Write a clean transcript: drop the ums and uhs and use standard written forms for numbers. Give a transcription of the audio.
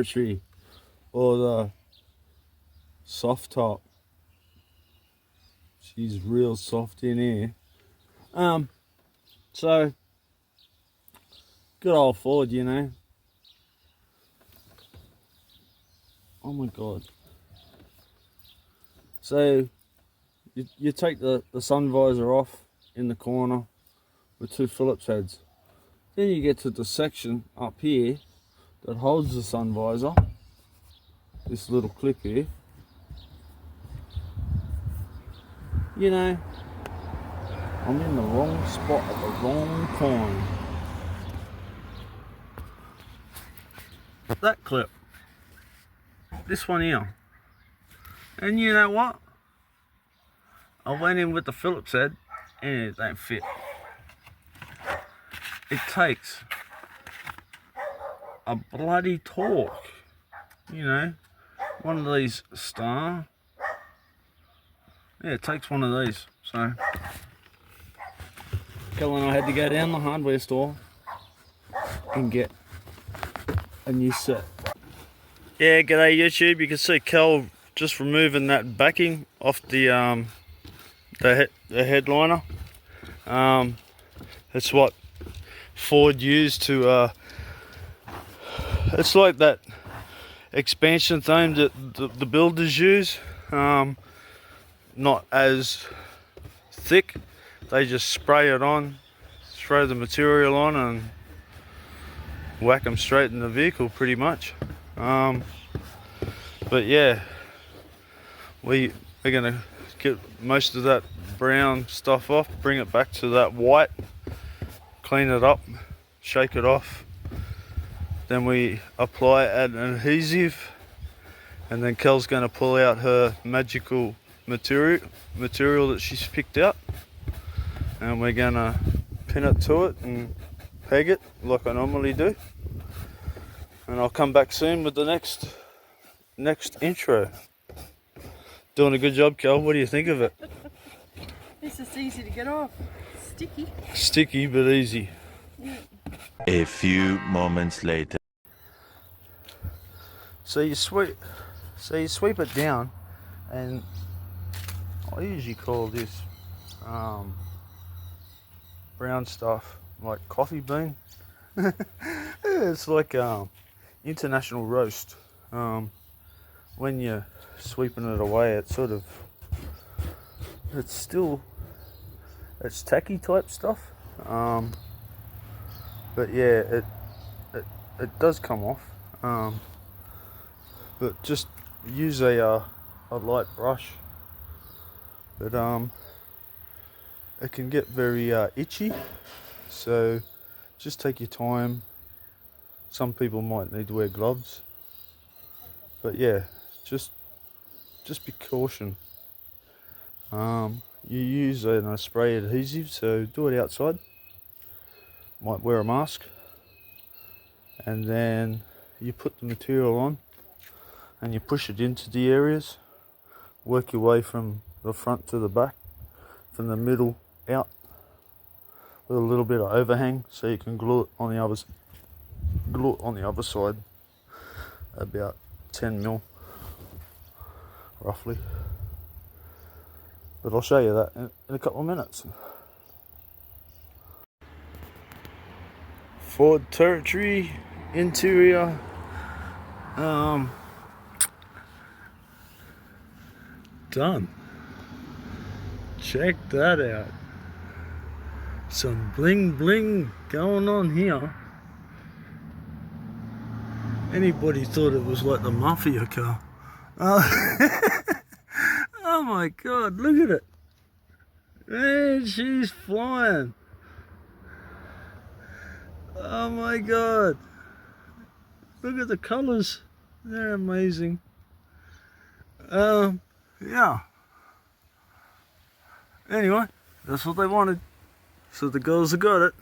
Tree or the soft top. She's real soft in here. So good old Ford, you know. Oh my god. So you take the sun visor off in the corner with two Phillips heads. Then you get to the section up here that holds the sun visor. This little clip here. You know, I'm in the wrong spot at the wrong time. That clip. This one here. And you know what? I went in with the Phillips head and it don't fit. It takes a bloody torque. You know, one of these Star. Yeah, it takes one of these. So, Kel and I had to go down the hardware store and get a new set. Yeah, g'day YouTube. You can see Kel just removing that backing off the headliner. It's what Ford used to. It's like that expansion thing that the builders use. Not as thick. They just spray it on, throw the material on, and whack them straight in the vehicle, pretty much. But yeah, we're gonna get most of that brown stuff off, bring it back to that white, clean it up, shake it off. Then we apply an adhesive, and then Kel's gonna pull out her magical material that she's picked out, and we're gonna pin it to it and peg it like I normally do. And I'll come back soon with the next intro. Doing a good job, Kel. What do you think of it? It's just easy to get off. Sticky. Sticky but easy. Yeah. A few moments later. So you sweep it down, and I usually call this brown stuff like coffee bean. It's like international roast. When you're sweeping it away, it's tacky type stuff. But yeah, it does come off. But just use a light brush. But it can get very itchy, so just take your time. Some people might need to wear gloves, but yeah, just be caution. You use a spray adhesive, so do it outside. Might wear a mask, and then you put the material on and you push it into the areas. Work your way from the front to the back, from the middle out, with a little bit of overhang, so you can glue it on the other side, about 10 mil roughly. But I'll show you that in a couple of minutes. Ford Territory interior. Done. Check that out. Some bling bling going on here. Anybody thought it was like the mafia car? Oh my god, look at it. Man, she's flying. Oh my god. Look at the colours. They're amazing. Yeah. Anyway, that's what they wanted. So the girls have got it.